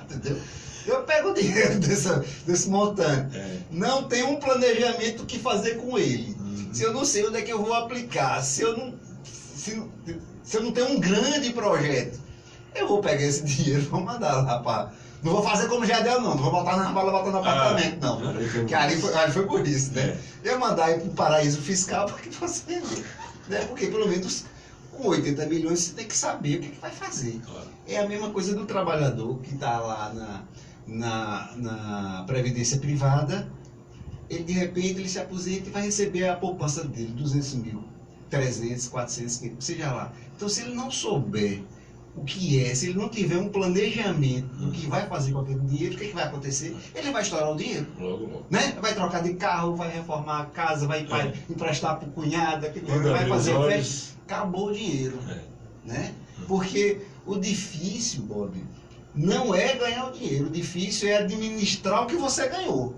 Entendeu? Eu pego o dinheiro desse montante. Não tem um planejamento que fazer com ele. Se eu não sei onde é que eu vou aplicar, se eu não tenho um grande projeto, eu vou pegar esse dinheiro e vou mandar lá para... Não vou fazer como Jardel, não vou botar na bala, botar no apartamento, não. Porque ali foi por isso, né? Eu mandar ir para o paraíso fiscal porque você... Né? Porque pelo menos com 80 milhões você tem que saber o que vai fazer. É a mesma coisa do trabalhador que está lá na previdência privada, ele de repente ele se aposenta e vai receber a poupança dele, 200 mil, 300, 400, 500, seja lá. Então se ele não souber o que é, se ele não tiver um planejamento do que vai fazer com aquele dinheiro, o que vai acontecer? Ele vai estourar o dinheiro. Logo. Né? Vai trocar de carro, vai reformar a casa, vai emprestar para o cunhado, vai fazer festa, acabou o dinheiro. Né? Porque o difícil, Bob, não é ganhar o dinheiro, o difícil é administrar o que você ganhou.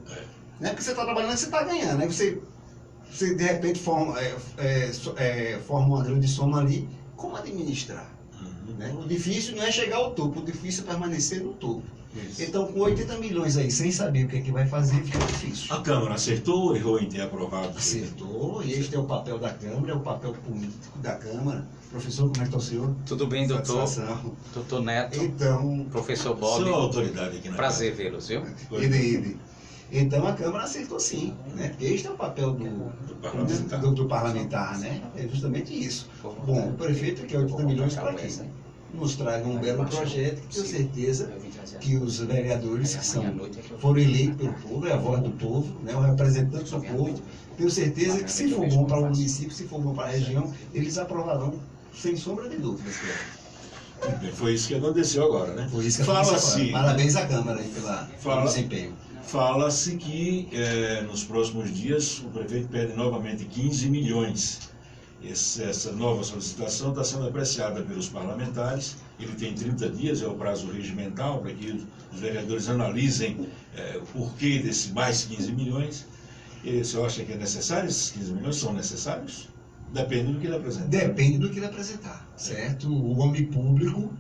Né? Porque você está trabalhando e você está ganhando. Aí você de repente forma uma grande soma ali, como administrar? Né? O difícil não é chegar ao topo, o difícil é permanecer no topo. Isso. Então, com 80 milhões aí, sem saber o que é que vai fazer, fica difícil. A Câmara acertou ou errou em ter aprovado? Acertou, e este é o papel da Câmara, é o papel político da Câmara. Professor, como é que está o senhor? Tudo bem, doutor? Doutor Neto. Então, professor Bob. Sou autoridade aqui na prazer vê-los, viu? Então a Câmara acertou sim, né? Porque este é o papel do parlamentar, né? É justamente isso. Bom, o prefeito quer 80 milhões para quê? Nos traga um belo projeto que tenho certeza que os vereadores que foram eleitos pelo povo, é a voz do povo, né? O representante do povo, tenho certeza que se for bom para o município, se for bom para a região, eles aprovarão sem sombra de dúvidas. Foi isso que aconteceu agora, né? Foi isso que aconteceu. Parabéns à Câmara aí pelo desempenho. Fala-se que nos próximos dias o prefeito pede novamente 15 milhões. Essa nova solicitação está sendo apreciada pelos parlamentares. Ele tem 30 dias, é o prazo regimental, para que os vereadores analisem o porquê desse mais 15 milhões. E você acha que é necessário? Esses 15 milhões são necessários? Depende do que ele apresentar. Depende do que ele apresentar, certo? O homem público,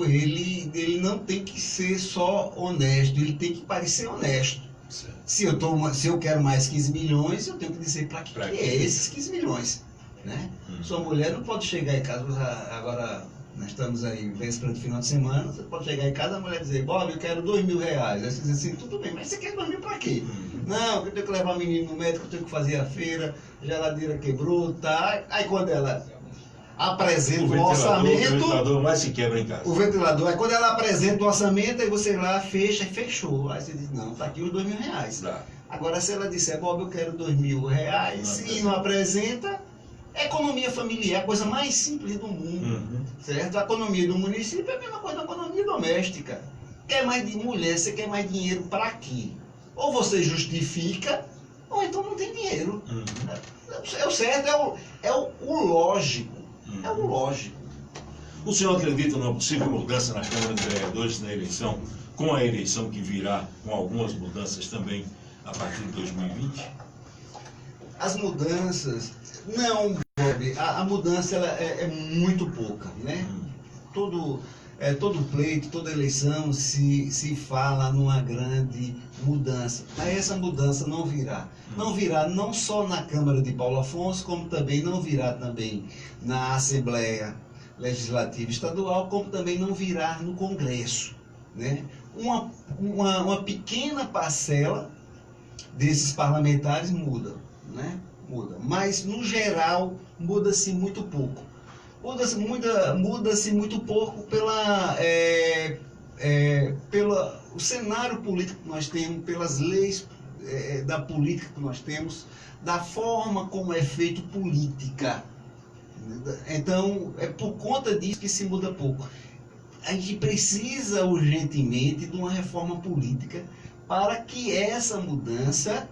ele não tem que ser só honesto, ele tem que parecer honesto. Se eu quero mais 15 milhões, eu tenho que dizer para que é esses 15 milhões. Né? Sua mulher não pode chegar em casa, agora nós estamos aí, véspera de final de semana, você pode chegar em casa e a mulher dizer, Bob, eu quero R$2.000. Aí você diz assim, tudo bem, mas você quer 2.000 para quê? Não, eu tenho que levar o menino no médico, eu tenho que fazer a feira, a geladeira quebrou, tá? Aí quando ela apresenta o orçamento... O ventilador mais se quebra em casa. O ventilador, aí quando ela apresenta o orçamento, aí você lá fecha e fechou. Aí você diz, não, tá aqui os R$2.000. Agora se ela disser, Bob, eu quero R$2.000 e não apresenta, Economia familiar é a coisa mais simples do mundo, certo? A economia do município é a mesma coisa da economia doméstica. Quer mais de mulher, você quer mais dinheiro para quê? Ou você justifica, ou então não tem dinheiro. É o certo, é o lógico. É o lógico. O senhor acredita numa possível mudança na Câmara de Vereadores na eleição, com a eleição que virá, com algumas mudanças também a partir de 2020? As mudanças, não, Bob, a mudança ela é muito pouca, né? Todo pleito, toda eleição se fala numa grande mudança, mas essa mudança não virá. Não virá não só na Câmara de Paulo Afonso, como também não virá também na Assembleia Legislativa Estadual, como também não virá no Congresso, né? Uma pequena parcela desses parlamentares muda, né? Mas no geral muda-se muito pouco. Muda-se muito pouco pelo cenário político que nós temos, pelas leis da política que nós temos, da forma como é feito política. Então, é por conta disso que se muda pouco. A gente precisa urgentemente de uma reforma política para que essa mudança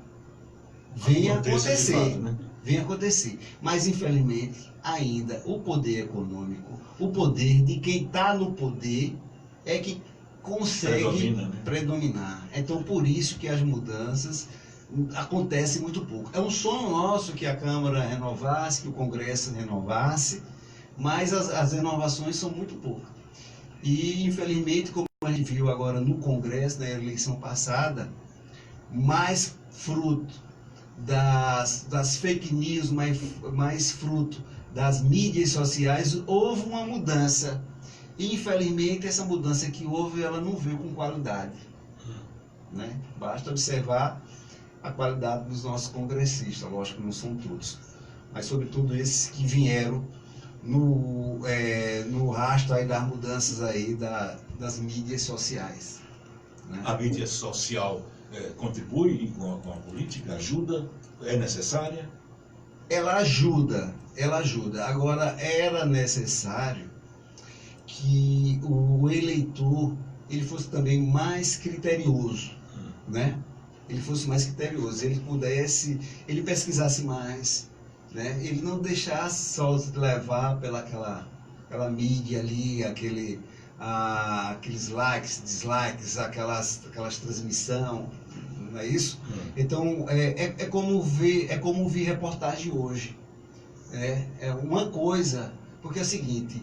venha acontecer. Fato, né? Venha acontecer. Mas, infelizmente, ainda o poder econômico, o poder de quem está no poder é que consegue predominar. Então, por isso que as mudanças acontecem muito pouco. É um sonho nosso que a Câmara renovasse, que o Congresso renovasse, mas as renovações são muito poucas. E, infelizmente, como a gente viu agora no Congresso, na eleição passada, mais fruto das fake news, mais fruto das mídias sociais, houve uma mudança. E, infelizmente, essa mudança que houve, ela não veio com qualidade, né? Basta observar a qualidade dos nossos congressistas, lógico que não são todos, mas sobretudo esses que vieram no rastro aí das mudanças aí das mídias sociais, né? A mídia social contribui com a política? Ajuda? É necessária? Ela ajuda. Agora, era necessário que o eleitor ele fosse também mais criterioso, né? Ele fosse mais criterioso, ele pesquisasse mais, né? Ele não deixasse só se levar pela aquela mídia ali, aqueles likes, dislikes, aquelas transmissões, não é isso? Então, é como ver reportagem hoje. É uma coisa, porque é o seguinte,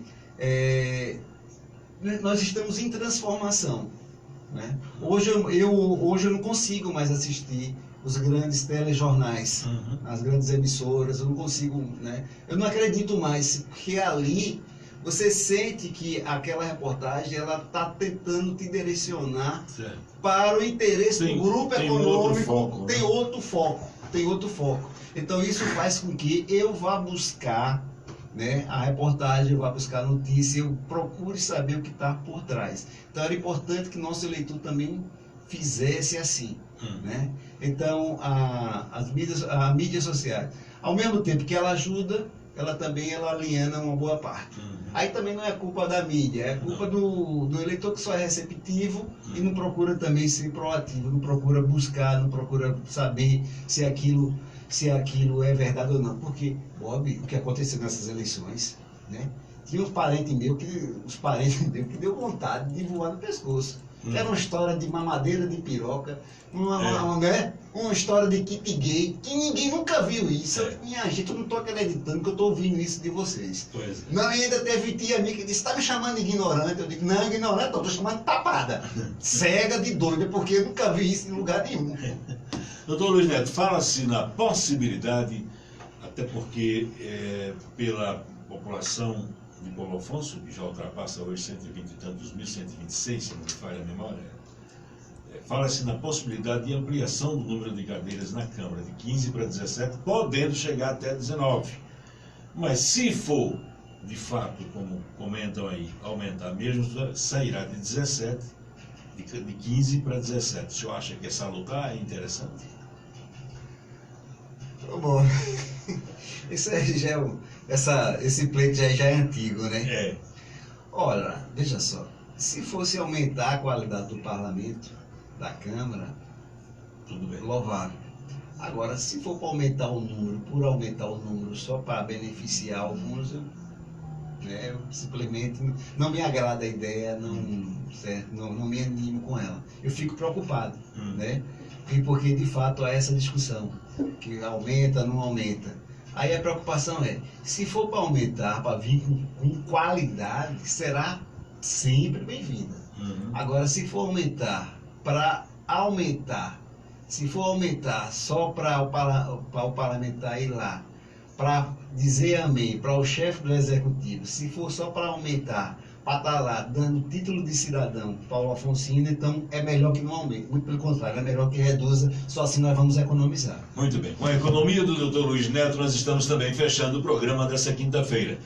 nós estamos em transformação, né? Hoje eu não consigo mais assistir os grandes telejornais, as grandes emissoras, eu não consigo, né? Eu não acredito mais, porque ali você sente que aquela reportagem ela está tentando te direcionar para o interesse do grupo econômico, tem outro foco. Então isso faz com que eu vá buscar, né, a reportagem, eu vá buscar a notícia, eu procure saber o que está por trás. Então era importante que nosso eleitor também fizesse assim, né? Então a mídia social, ao mesmo tempo que ela ajuda, ela aliena uma boa parte. Aí também não é culpa da mídia, é culpa do eleitor que só é receptivo e não procura também ser proativo, não procura buscar, não procura saber se aquilo é verdade ou não. Porque, Bob, o que aconteceu nessas eleições, né? Tinha uns parentes meus que deu vontade de voar no pescoço. Era uma história de mamadeira de piroca, uma história de kit gay, que ninguém nunca viu isso. Minha gente, eu não estou acreditando que eu estou ouvindo isso de vocês. Não, e ainda teve tia minha que disse, está me chamando de ignorante? Eu digo, não, ignorante, eu estou chamando de tapada. Cega de doida, porque eu nunca vi isso em lugar nenhum. Doutor Luiz Neto, fala-se na possibilidade, até porque pela população de Paulo Afonso, que já ultrapassa hoje 120 e tantos mil, 126, se não me falha a memória, fala-se na possibilidade de ampliação do número de cadeiras na Câmara, de 15 para 17, podendo chegar até 19. Mas se for, de fato, como comentam aí, aumentar mesmo, sairá de 17, de 15 para 17. O senhor acha que essa luta é interessante? Bom, Isso aí já esse pleito já é antigo, né? É. Olha, veja só, se fosse aumentar a qualidade do parlamento, da Câmara, Tudo bem. louvável. Agora, se for para aumentar o número, por aumentar o número só para beneficiar alguns, eu simplesmente não me agrada a ideia, certo? Não me animo com ela. Eu fico preocupado, né? E porque de fato há essa discussão, que aumenta, não aumenta. Aí a preocupação é, se for para aumentar, para vir com qualidade, será sempre bem-vinda. Agora, se for aumentar para aumentar, se for aumentar só para o parlamentar ir lá, para dizer amém, para o chefe do executivo, se for só para aumentar, para estar lá dando título de cidadão, Paulo Afonsino, então é melhor que não aumente. Muito pelo contrário, é melhor que reduza, só assim nós vamos economizar. Muito bem. Com a economia do Dr. Luiz Neto, nós estamos também fechando o programa dessa quinta-feira.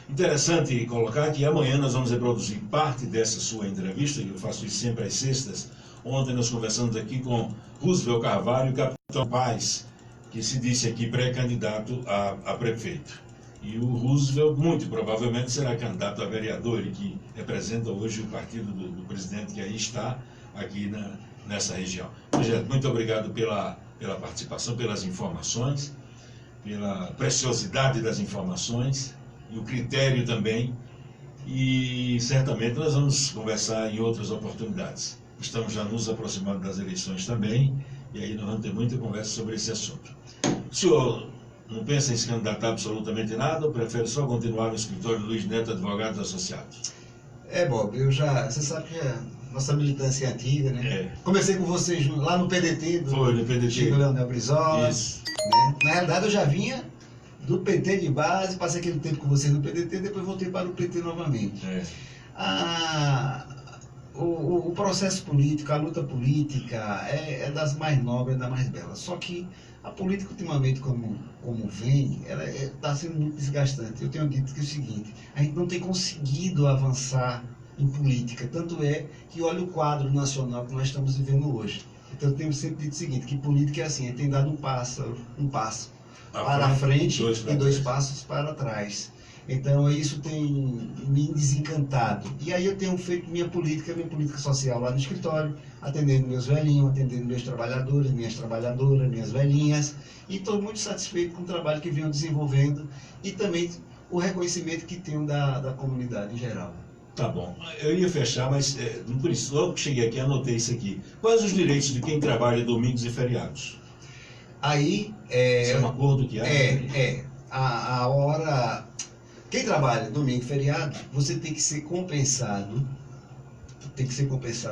Interessante colocar que amanhã nós vamos reproduzir parte dessa sua entrevista, que eu faço isso sempre às sextas. Ontem nós conversamos aqui com Roosevelt Carvalho e Capitão Paz, que se disse aqui pré-candidato a prefeito. E o Roosevelt, muito provavelmente, será candidato a vereador, ele que representa hoje o partido do presidente que aí está, aqui nessa região. Projeto, muito obrigado pela participação, pelas informações, pela preciosidade das informações e o critério também. E certamente nós vamos conversar em outras oportunidades. Estamos já nos aproximando das eleições também, e aí nós vamos ter muita conversa sobre esse assunto. O senhor não pensa em se candidatar absolutamente nada ou prefere só continuar no escritório Luiz Neto Advogados Associados? Bob, você sabe que a nossa militância é antiga, né? É. Comecei com vocês lá no PDT, Foi, no PDT. Chico Leonel Brizola. Isso. Né? Na realidade, eu já vinha do PT de base, passei aquele tempo com vocês no PDT, depois voltei para o PT novamente. É. O processo político, a luta política é das mais nobres, das mais belas. Só que a política, ultimamente, como vem, ela está sendo muito desgastante. Eu tenho dito que é o seguinte, a gente não tem conseguido avançar em política. Tanto é que olha o quadro nacional que nós estamos vivendo hoje. Então eu tenho sempre dito o seguinte, que política é assim, a gente tem dado um passo para a frente e dois passos para trás. Então isso tem me desencantado. E aí eu tenho feito minha política social lá no escritório, atendendo meus velhinhos, atendendo meus trabalhadores, minhas trabalhadoras, minhas velhinhas. E estou muito satisfeito com o trabalho que venho desenvolvendo e também o reconhecimento que tenho da comunidade em geral. Tá bom. Eu ia fechar, mas por isso, logo que cheguei aqui, anotei isso aqui. Quais os direitos de quem trabalha domingos e feriados? Aí... Isso é um acordo que há? A hora... Quem trabalha domingo e feriado, você tem que ser compensado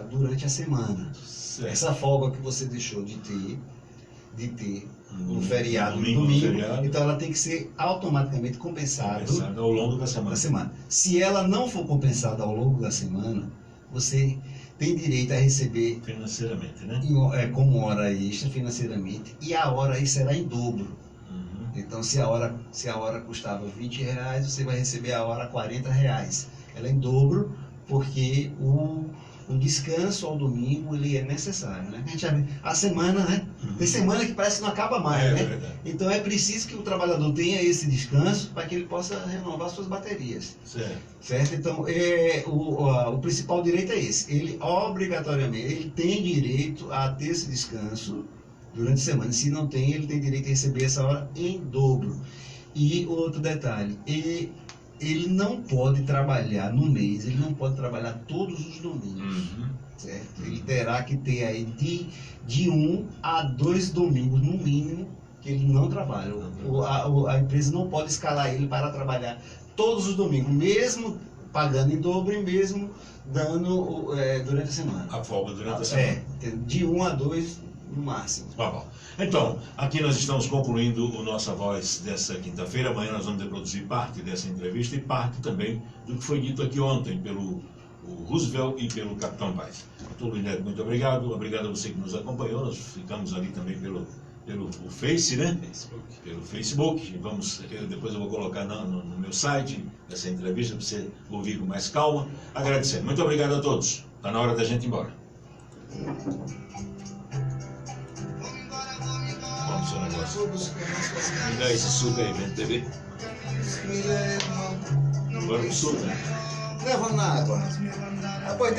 durante a semana. Certo. Essa folga que você deixou de ter no feriado, no domingo, domingo, então ela tem que ser automaticamente compensada ao longo da semana. Se ela não for compensada ao longo da semana, você tem direito a receber financeiramente, né? Como hora extra financeiramente, e a hora aí será em dobro. Então, se a hora custava R$20, você vai receber a hora R$40. Ela é em dobro, porque o descanso ao domingo ele é necessário, né? A gente já vê, a semana, né? Tem semana que parece que não acaba mais, né? Verdade. Então é preciso que o trabalhador tenha esse descanso para que ele possa renovar suas baterias. Certo? Então, o principal direito é esse. Ele, obrigatoriamente, ele tem direito a ter esse descanso durante a semana. Se não tem, ele tem direito a receber essa hora em dobro. E outro detalhe, ele não pode trabalhar no mês, ele não pode trabalhar todos os domingos. Certo? Ele terá que ter aí de 1 a 2 domingos, no mínimo, que ele não trabalha. A empresa não pode escalar ele para trabalhar todos os domingos, mesmo pagando em dobro e mesmo dando durante a semana. A folga durante a semana. De 1 a 2 no máximo. Tá bom. Então, aqui nós estamos concluindo o Nossa Voz dessa quinta-feira. Amanhã nós vamos reproduzir parte dessa entrevista e parte também do que foi dito aqui ontem pelo Roosevelt e pelo Capitão Paz. Doutor Luiz Neto, muito obrigado. Obrigado a você que nos acompanhou. Nós ficamos ali também pelo Face, né? Pelo Facebook. Depois eu vou colocar no meu site essa entrevista para você ouvir com mais calma. Agradecendo. Muito obrigado a todos. Está na hora da gente ir embora. no seu negócio. Me dá esse suco aí, vendo TV. Agora pro suco, né? Levando na água. Depois